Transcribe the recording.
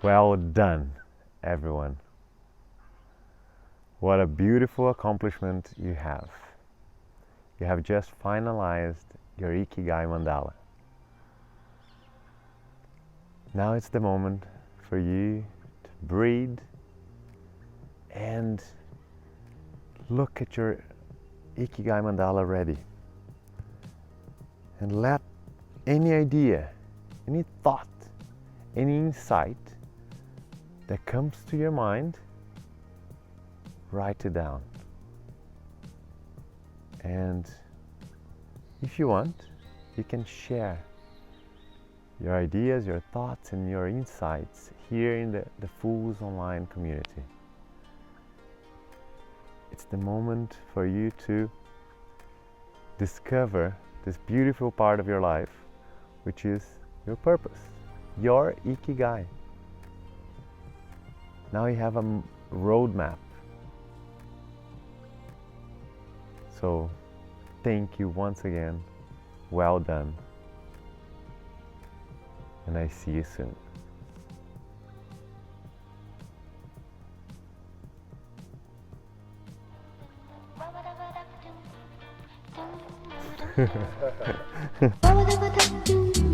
Well done, everyone. What a beautiful accomplishment you have. You have just finalized your Ikigai mandala. Now it's the moment for you to breathe and look at your Ikigai mandala ready. And let any idea, any thought, any insight that comes to your mind, write it down. And if you want, you can share your ideas, your thoughts, and your insights here in the Fools Online community. It's the moment for you to discover this beautiful part of your life, which is your purpose, your Ikigai. Now you have a roadmap. So thank you once again. Well done. And I see you soon. Ba-ba-da-ba-da-doo.